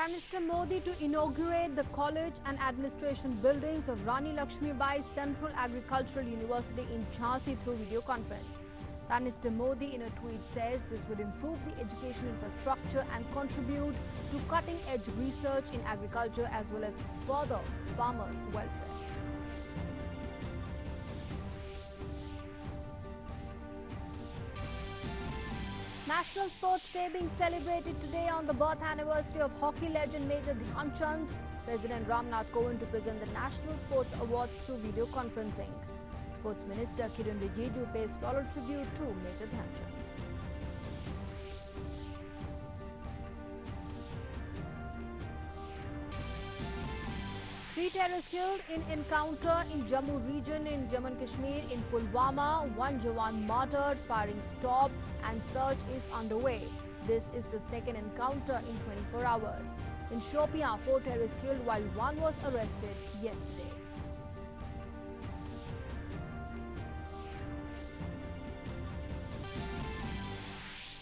Prime Minister Modi to inaugurate the college and administration buildings of Rani Lakshmibai Central Agricultural University in Jhansi through video conference. Prime Minister Modi in a tweet says this would improve the education infrastructure and contribute to cutting-edge research in agriculture as well as further farmers' welfare. National Sports Day being celebrated today on the birth anniversary of hockey legend Major Dhyan. President Ramnath Kovind to present the National Sports Awards through video conferencing. Sports Minister Kiran Rijiju pays floral tribute to Major Dhyan. Three terrorists killed in encounter in Jammu region in Jammu and Kashmir. In Pulwama, one Jawan martyred, firing stopped and search is underway. This is the second encounter in 24 hours. In Shopian, 4 terrorists killed while one was arrested yesterday.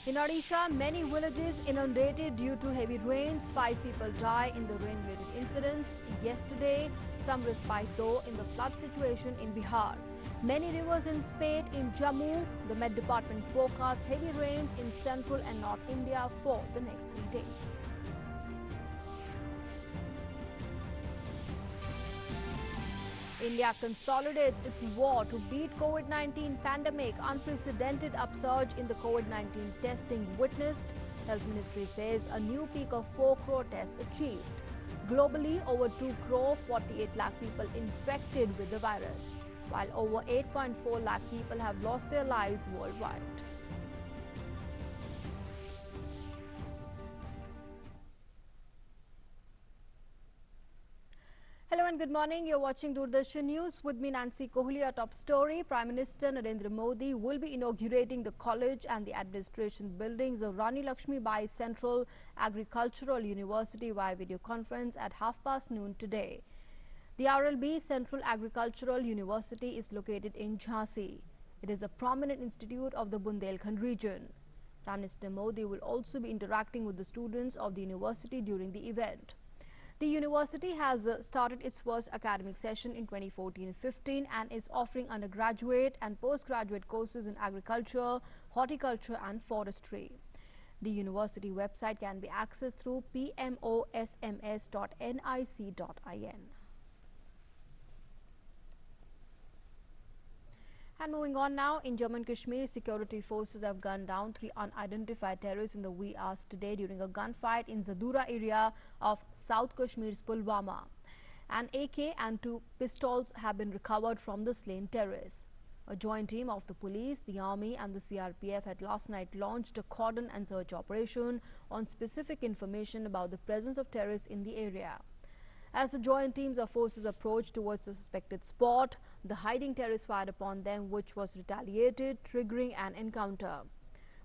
In Odisha, many villages inundated due to heavy rains. 5 people die in the rain-related incidents. Yesterday, some respite though in the flood situation in Bihar. Many rivers in spate in Jammu. The Met Department forecasts heavy rains in central and north India for the next 3 days. India consolidates its war to beat COVID-19 pandemic. Unprecedented upsurge in the COVID-19 testing witnessed. Health Ministry says a new peak of 4 crore tests achieved. Globally, over 2 crore 48 lakh people infected with the virus, while over 8.4 lakh people have lost their lives worldwide. Hello and good morning. You're watching Doordarshan News with me, Nancy Kohli. Our top story: Prime Minister Narendra Modi will be inaugurating the college and the administration buildings of Rani Lakshmibai Central Agricultural University via video conference at noon today. The RLB Central Agricultural University is located in Jhansi. It is a prominent institute of the Bundelkhand region. Prime Minister Modi will also be interacting with the students of the university during the event. The university has started its first academic session in 2014-15 and is offering undergraduate and postgraduate courses in agriculture, horticulture and forestry. The university website can be accessed through pmosms.nic.in. And moving on now, in Jammu and Kashmir, security forces have gunned down 3 unidentified terrorists in the wee hours today during a gunfight in Zadura area of South Kashmir's Pulwama. An AK and 2 pistols have been recovered from the slain terrorists. A joint team of the police, the army and the CRPF had last night launched a cordon and search operation on specific information about the presence of terrorists in the area. As the joint teams of forces approached towards the suspected spot, the hiding terrorists fired upon them, which was retaliated, triggering an encounter.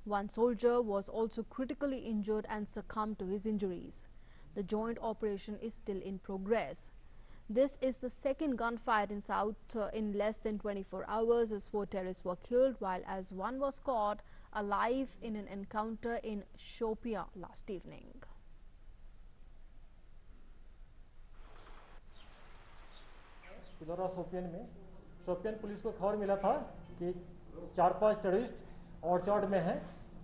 One soldier was also critically injured and succumbed to his injuries. The joint operation is still in progress. This is the second gunfight in South in less than 24 hours as 4 terrorists were killed, while as one was caught alive in an encounter in Shopian last evening. Shopian police को खबर मिला था कि 4-5 terrorist orchard में हैं।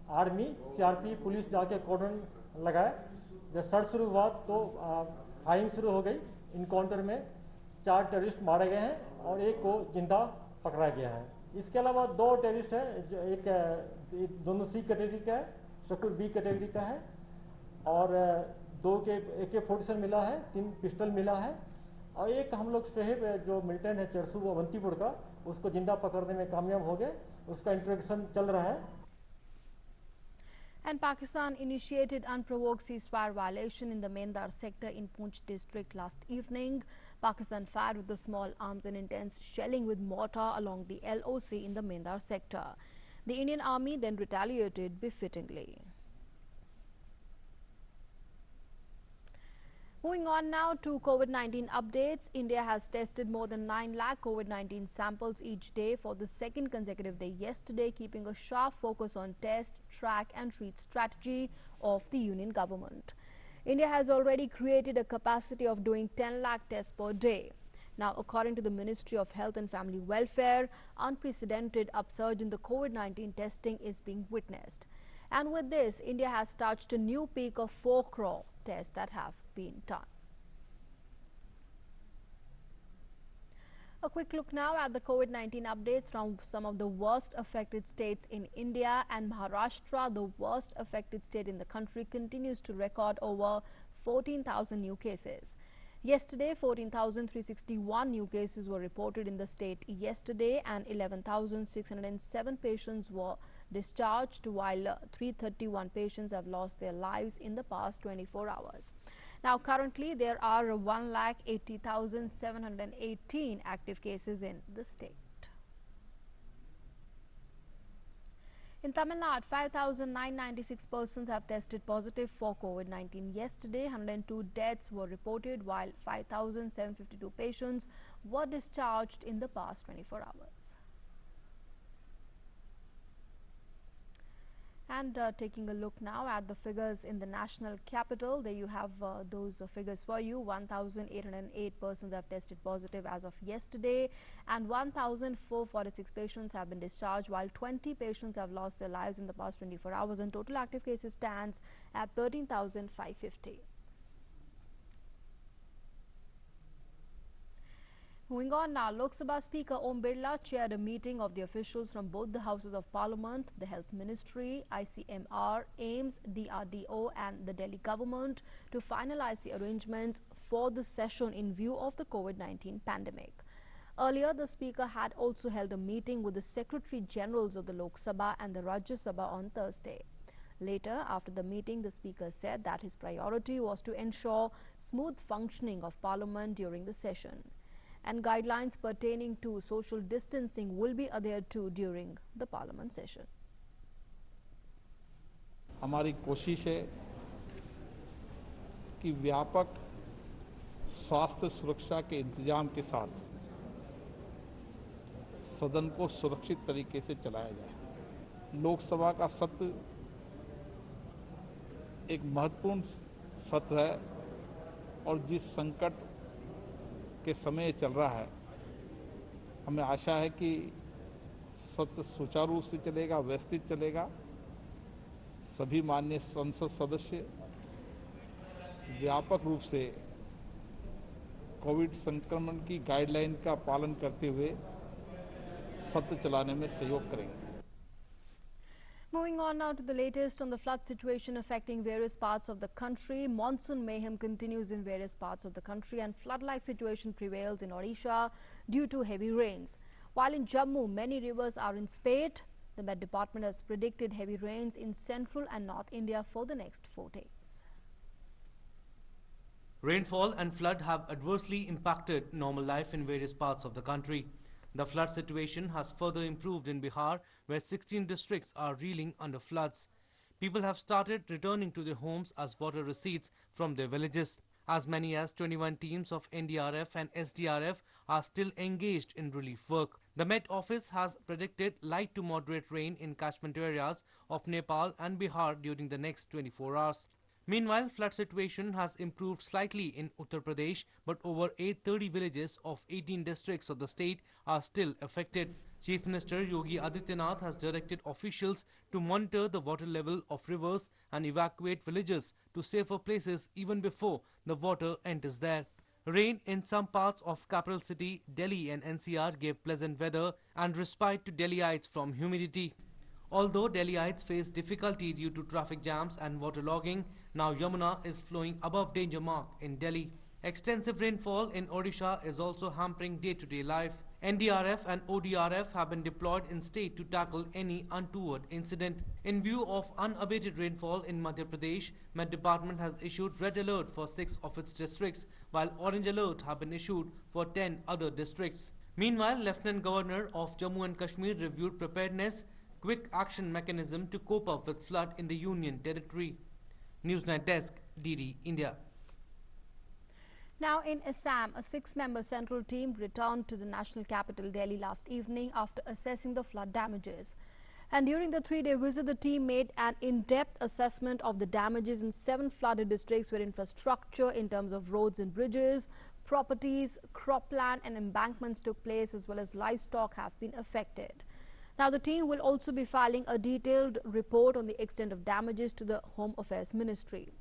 Army, CRP, police जाके कॉर्डन लगाए। जब सर्च शुरू हुआ तो फायरिंग शुरू हो गई। इनकाउंटर में 4 टेररिस्ट मारे गए हैं और एक को जिंदा पकड़ा गया है। इसके अलावा 2 टेररिस्ट हैं, एक दोनों सी कैटेगरी का है, शकुर बी कैटेगरी का है और 2 के AK-47 मिला है, 3 पिस्टल मिला है और एक हम लोग शहीद जो मिलिटेंट है चरसू अवंतीपुर का, उसको जिंदा पकड़ने में कामयाब हो गए। उसका इंट्रोगेशन चल रहा है। And Pakistan initiated unprovoked ceasefire violation in the Mendar sector in Poonch district last evening. Pakistan fired with the small arms and intense shelling with mortar along the LOC in the Mendar sector. The Indian Army then retaliated befittingly. Moving on now to COVID-19 updates. India has tested more than 9 lakh COVID-19 samples each day for the second consecutive day yesterday, keeping a sharp focus on test, track and treat strategy of the union government. India has already created a capacity of doing 10 lakh tests per day. Now, according to the Ministry of Health and Family Welfare, unprecedented upsurge in the COVID-19 testing is being witnessed. And with this, India has touched a new peak of 4 crore tests that have been done. A quick look now at the COVID-19 updates from some of the worst affected states in India, and Maharashtra, the worst affected state in the country, continues to record over 14,000 new cases. Yesterday, 14,361 new cases were reported in the state yesterday, and 11,607 patients were discharged, while 331 patients have lost their lives in the past 24 hours. Now, currently, there are 1,80,718 active cases in the state. In Tamil Nadu, 5,996 persons have tested positive for COVID-19. Yesterday, 102 deaths were reported, while 5,752 patients were discharged in the past 24 hours. And taking a look now at the figures in the national capital, there you have those figures for you. 1,808 persons have tested positive as of yesterday, and 1,446 patients have been discharged, while 20 patients have lost their lives in the past 24 hours, and total active cases stands at 13,550. Moving on now, Lok Sabha Speaker Om Birla chaired a meeting of the officials from both the Houses of Parliament, the Health Ministry, ICMR, AIIMS, DRDO and the Delhi government to finalize the arrangements for the session in view of the COVID-19 pandemic. Earlier, the Speaker had also held a meeting with the Secretary Generals of the Lok Sabha and the Rajya Sabha on Thursday. Later, after the meeting, the Speaker said that his priority was to ensure smooth functioning of Parliament during the session, and guidelines pertaining to social distancing will be adhered to during the Parliament session. हमारी कोशिश है कि व्यापक स्वास्थ्य सुरक्षा के इंतजाम के साथ सदन को सुरक्षित तरीके से चलाया जाए। लोकसभा का सत्र एक महत्वपूर्ण सत्र है और जिस संकट के समय चल रहा है, हमें आशा है कि सत्र सुचारू रूप से चलेगा, व्यवस्थित चलेगा। सभी माननीय संसद सदस्य व्यापक रूप से कोविड संक्रमण की गाइडलाइन का पालन करते हुए सत्र चलाने में सहयोग करेंगे। Moving on now to the latest on the flood situation affecting various parts of the country. Monsoon mayhem continues in various parts of the country, and flood-like situation prevails in Odisha due to heavy rains. While in Jammu, many rivers are in spate. The Met Department has predicted heavy rains in central and north India for the next 4 days. Rainfall and flood have adversely impacted normal life in various parts of the country. The flood situation has further improved in Bihar, where 16 districts are reeling under floods. People have started returning to their homes as water recedes from their villages. As many as 21 teams of NDRF and SDRF are still engaged in relief work. The Met Office has predicted light to moderate rain in catchment areas of Nepal and Bihar during the next 24 hours. Meanwhile, flood situation has improved slightly in Uttar Pradesh, but over 830 villages of 18 districts of the state are still affected. Chief Minister Yogi Adityanath has directed officials to monitor the water level of rivers and evacuate villages to safer places even before the water enters there. Rain in some parts of capital city Delhi and NCR gave pleasant weather and respite to Delhiites from humidity. Although Delhiites face difficulty due to traffic jams and waterlogging, now Yamuna is flowing above danger mark in Delhi. Extensive rainfall in Odisha is also hampering day-to-day life. NDRF and ODRF have been deployed in state to tackle any untoward incident. In view of unabated rainfall in Madhya Pradesh, Met Department has issued red alert for 6 of its districts, while orange alert have been issued for 10 other districts. Meanwhile, Lieutenant Governor of Jammu and Kashmir reviewed preparedness quick action mechanism to cope up with flood in the Union Territory. Newsnight Desk, DD India. Now in Assam, a 6-member central team returned to the national capital Delhi last evening after assessing the flood damages. And during the 3-day visit, the team made an in-depth assessment of the damages in 7 flooded districts where infrastructure in terms of roads and bridges, properties, cropland and embankments took place, as well as livestock have been affected. Now, the team will also be filing a detailed report on the extent of damages to the Home Affairs Ministry.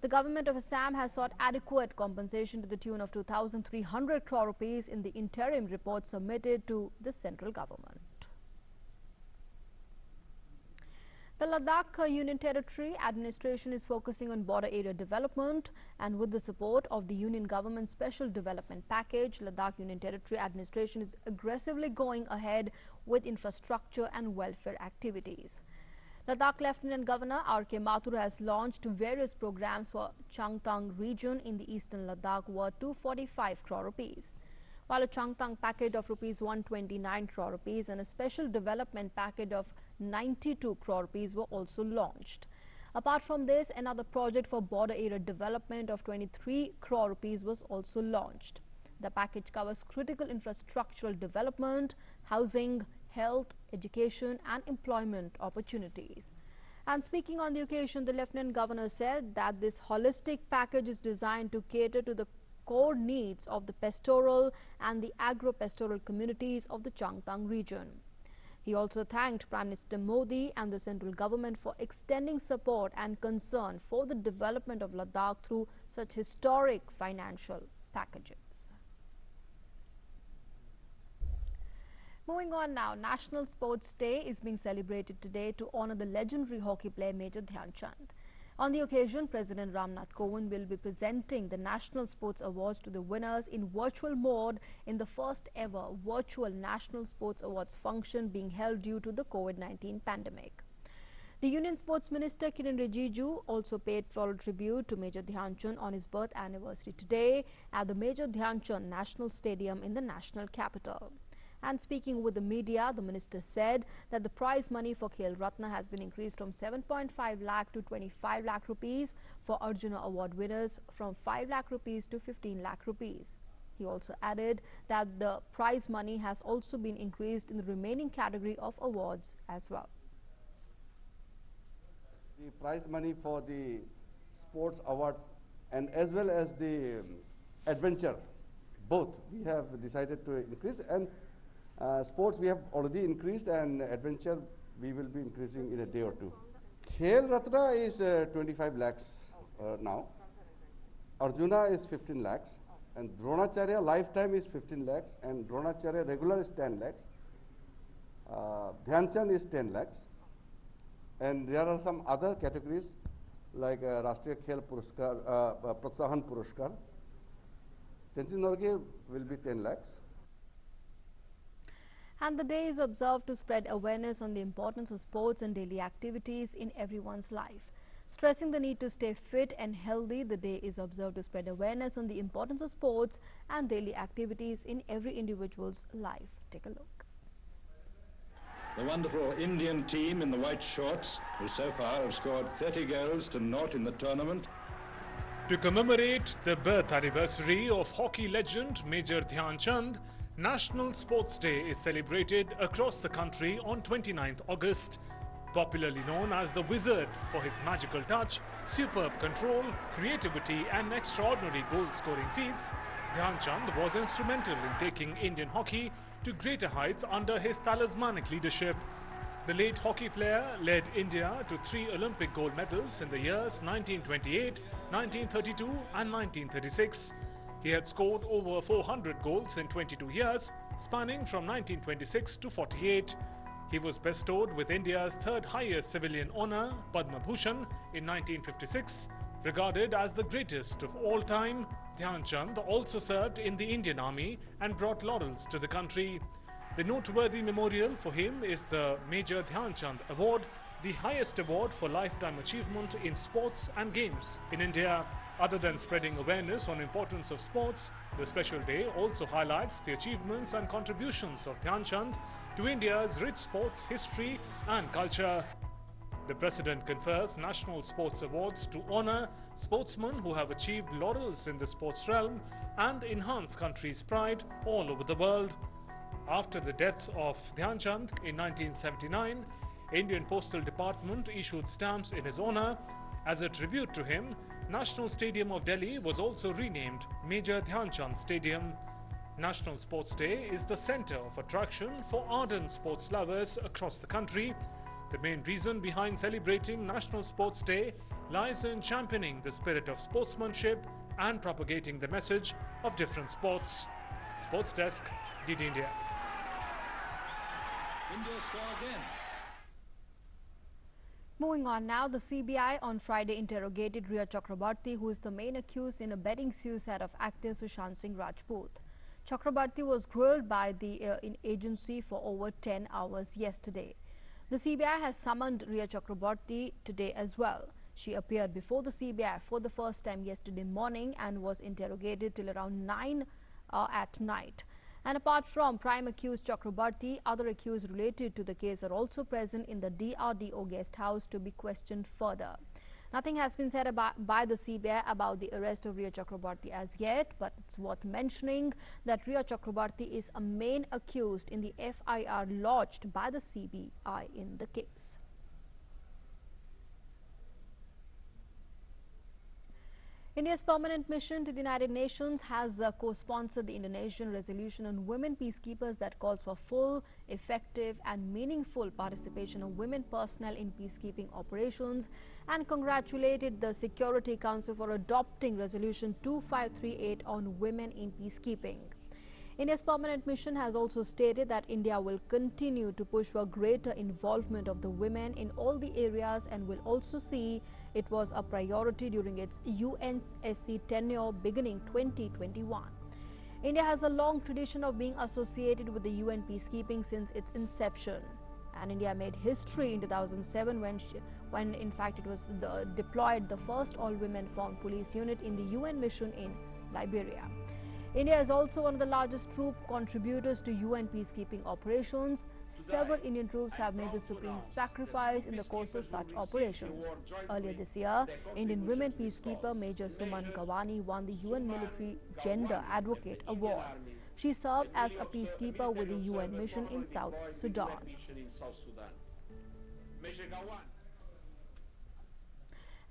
The government of Assam has sought adequate compensation to the tune of 2,300 crore rupees in the interim report submitted to the central government. The Ladakh Union Territory administration is focusing on border area development, and with the support of the Union Government Special Development Package, Ladakh Union Territory administration is aggressively going ahead with infrastructure and welfare activities. Ladakh Lieutenant Governor R.K. Mathur has launched various programs for Changtang region in the eastern Ladakh worth 245 crore rupees. While a Changtang package of rupees 129 crore rupees and a special development package of 92 crore rupees were also launched. Apart from this, another project for border area development of 23 crore rupees was also launched. The package covers critical infrastructural development, housing, health, education and employment opportunities. And speaking on the occasion, the Lieutenant Governor said that this holistic package is designed to cater to the core needs of the pastoral and the agro-pastoral communities of the Changtang region. He also thanked Prime Minister Modi and the central government for extending support and concern for the development of Ladakh through such historic financial packages. Moving on now, National Sports Day is being celebrated today to honor the legendary hockey player Major Dhyan. On the occasion, President Ramnath Kovind will be presenting the National Sports Awards to the winners in virtual mode in the first ever virtual National Sports Awards function being held due to the COVID-19 pandemic. The Union Sports Minister Kiren Rijiju also paid floral tribute to Major Dhyan on his birth anniversary today at the Major Dhyan National Stadium in the national capital. And speaking with the media, the minister said that the prize money for Khel Ratna has been increased from 7.5 lakh to 25 lakh rupees, for Arjuna Award winners from 5 lakh rupees to 15 lakh rupees. He also added that the prize money has also been increased in the remaining category of awards as well. The prize money for the sports awards and as well as the adventure, both we have decided to increase, and sports we have already increased, and adventure we will be increasing in a day or two. Khel Ratna is 25 lakhs now. Arjuna is 15 lakhs, and Dronacharya lifetime is 15 lakhs, and Dronacharya regular is 10 lakhs. Dhyan Chand is 10 lakhs, and there are some other categories like Rashtriya Khel Puruskar, Protsahan Puruskar. Tenzin Norge will be 10 lakhs. And the day is observed to spread awareness on the importance of sports and daily activities in everyone's life. Stressing the need to stay fit and healthy, the day is observed to spread awareness on the importance of sports and daily activities in every individual's life. Take a look. The wonderful Indian team in the white shorts, who so far have scored 30 goals to 0 in the tournament. To commemorate the birth anniversary of hockey legend Major Dhyan Chand, National Sports Day is celebrated across the country on 29th August. Popularly known as the Wizard for his magical touch, superb control, creativity and extraordinary goal-scoring feats, Dhyan Chand was instrumental in taking Indian hockey to greater heights under his talismanic leadership. The late hockey player led India to 3 Olympic gold medals in the years 1928, 1932 and 1936. He had scored over 400 goals in 22 years, spanning from 1926 to 48. He was bestowed with India's 3rd highest civilian honour, Padma Bhushan, in 1956. Regarded as the greatest of all time, Dhyan Chand also served in the Indian Army and brought laurels to the country. The noteworthy memorial for him is the Major Dhyan Chand Award, the highest award for lifetime achievement in sports and games in India. Other than spreading awareness on importance of sports, the special day also highlights the achievements and contributions of Dhyan Chand to India's rich sports history and culture. The President confers National Sports Awards to honour sportsmen who have achieved laurels in the sports realm and enhance country's pride all over the world. After the death of Dhyan Chand in 1979, Indian Postal Department issued stamps in his honor. As a tribute to him, National Stadium of Delhi was also renamed Major Dhyan Chand Stadium. National Sports Day is the center of attraction for ardent sports lovers across the country. The main reason behind celebrating National Sports Day lies in championing the spirit of sportsmanship and propagating the message of different sports. Sports Desk, DD India. India score again. Moving on now, the CBI on Friday interrogated Rhea Chakrabarti, who is the main accused in abetting suicide of actor Sushant Singh Rajput. Chakrabarti was grilled by the agency for over 10 hours yesterday. The CBI has summoned Rhea Chakrabarti today as well. She appeared before the CBI for the first time yesterday morning and was interrogated till around 9 at night. And apart from prime accused Chakrabarti, other accused related to the case are also present in the DRDO guest house to be questioned further. Nothing has been said by the CBI about the arrest of Rhea Chakrabarti as yet, but it's worth mentioning that Rhea Chakrabarti is a main accused in the FIR lodged by the CBI in the case. India's permanent mission to the United Nations has co-sponsored the Indonesian resolution on women peacekeepers that calls for full, effective and meaningful participation of women personnel in peacekeeping operations, and congratulated the Security Council for adopting Resolution 2538 on women in peacekeeping. India's permanent mission has also stated that India will continue to push for greater involvement of the women in all the areas and will also see it was a priority during its UNSC tenure beginning 2021. India has a long tradition of being associated with the UN peacekeeping since its inception. And India made history in 2007 when in fact it was deployed the first all-women foreign police unit in the UN mission in Liberia. India is also one of the largest troop contributors to UN peacekeeping operations. Several Indian troops have made the supreme sacrifice in the course of such operations. Earlier this year, Indian women peacekeeper Major Suman Gawani won the UN Military Gender Advocate Award. She served as a peacekeeper with the UN mission in South Sudan.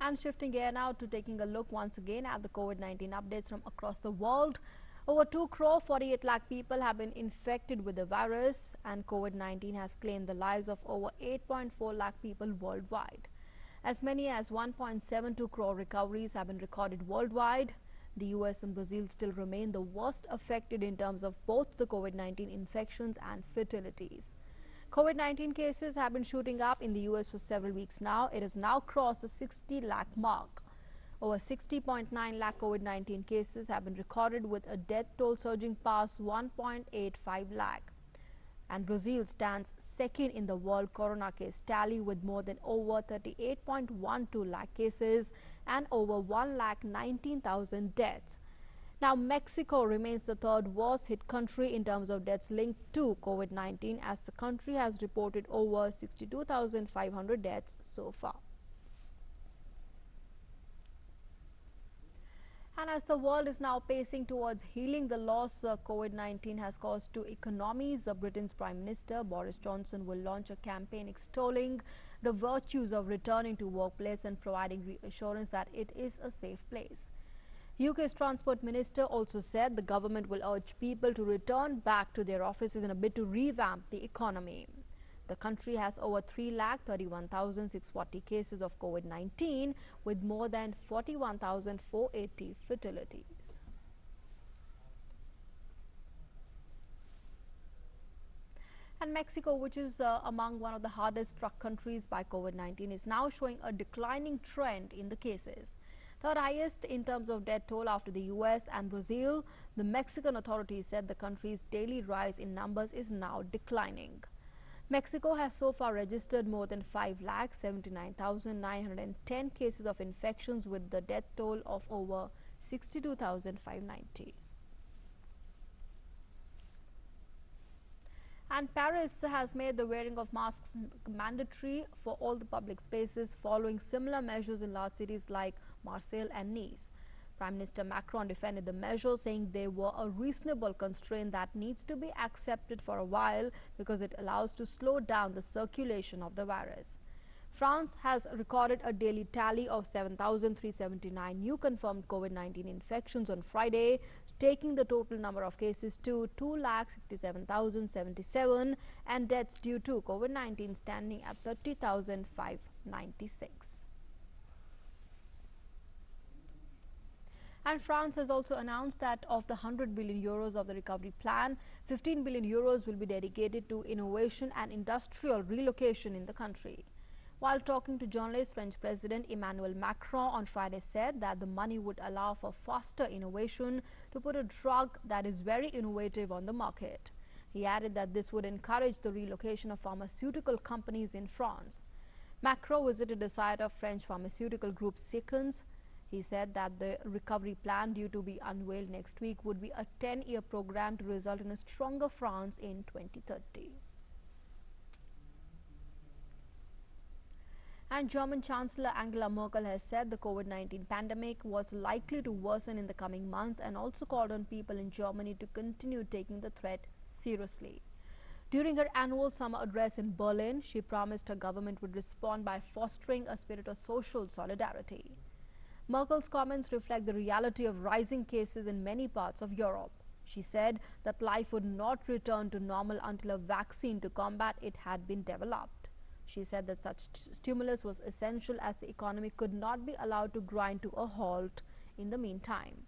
And shifting gear now to taking a look once again at the COVID-19 updates from across the world. Over 2,48,00,000 people have been infected with the virus, and COVID-19 has claimed the lives of over 8.4 lakh people worldwide. As many as 1.72 crore recoveries have been recorded worldwide. The US and Brazil still remain the worst affected in terms of both the COVID-19 infections and fatalities. COVID-19 cases have been shooting up in the US for several weeks now. It has now crossed the 60 lakh mark. Over 60.9 lakh COVID-19 cases have been recorded, with a death toll surging past 1.85 lakh. And Brazil stands second in the world corona case tally with more than over 38.12 lakh cases and over 1,19,000 deaths. Now, Mexico remains the third worst hit country in terms of deaths linked to COVID-19, as the country has reported over 62,500 deaths so far. And as the world is now pacing towards healing the loss COVID-19 has caused to economies, Britain's Prime Minister Boris Johnson will launch a campaign extolling the virtues of returning to workplace and providing reassurance that it is a safe place. UK's Transport Minister also said the government will urge people to return back to their offices in a bid to revamp the economy. The country has over 3,31,640 cases of COVID-19 with more than 41,480 fatalities. And Mexico, which is among one of the hardest struck countries by COVID-19, is now showing a declining trend in the cases. Third highest in terms of death toll after the US and Brazil, the Mexican authorities said the country's daily rise in numbers is now declining. Mexico has so far registered more than 5,79,910 cases of infections, with the death toll of over 62,590. And Paris has made the wearing of masks mandatory for all the public spaces, following similar measures in large cities like Marseille and Nice. Prime Minister Macron defended the measure, saying they were a reasonable constraint that needs to be accepted for a while because it allows to slow down the circulation of the virus. France has recorded a daily tally of 7,379 new confirmed COVID-19 infections on Friday, taking the total number of cases to 2,67,077 and deaths due to COVID-19 standing at 30,596. And France has also announced that of the 100 billion euros of the recovery plan, 15 billion euros will be dedicated to innovation and industrial relocation in the country. While talking to journalists, French President Emmanuel Macron on Friday said that the money would allow for faster innovation to put a drug that is very innovative on the market. He added that this would encourage the relocation of pharmaceutical companies in France. Macron visited the site of French pharmaceutical group Sequence. He said that the recovery plan due to be unveiled next week would be a 10-year program to result in a stronger France in 2030. And German Chancellor Angela Merkel has said the COVID-19 pandemic was likely to worsen in the coming months and also called on people in Germany to continue taking the threat seriously. During her annual summer address in Berlin, she promised her government would respond by fostering a spirit of social solidarity. Merkel's comments reflect the reality of rising cases in many parts of Europe. She said that life would not return to normal until a vaccine to combat it had been developed. She said that such stimulus was essential as the economy could not be allowed to grind to a halt in the meantime.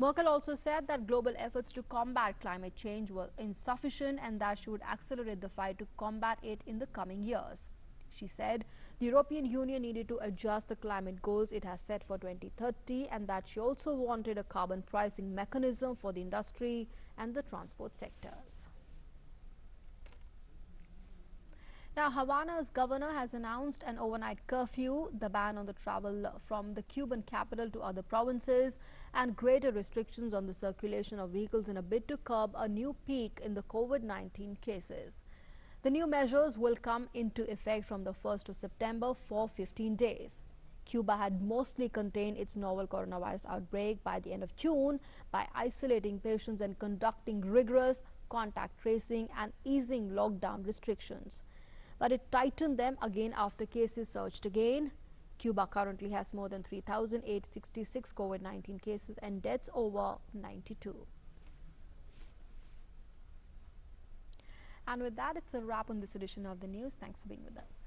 Merkel also said that global efforts to combat climate change were insufficient and that she would accelerate the fight to combat it in the coming years. She said the European Union needed to adjust the climate goals it has set for 2030 and that she also wanted a carbon pricing mechanism for the industry and the transport sectors. Now, Havana's governor has announced an overnight curfew, the ban on the travel from the Cuban capital to other provinces, and greater restrictions on the circulation of vehicles in a bid to curb a new peak in the COVID-19 cases. The new measures will come into effect from the 1st of September for 15 days. Cuba had mostly contained its novel coronavirus outbreak by the end of June by isolating patients and conducting rigorous contact tracing and easing lockdown restrictions. But it tightened them again after cases surged again. Cuba currently has more than 3,866 COVID-19 cases and deaths over 92. And with that, it's a wrap on this edition of the news. Thanks for being with us.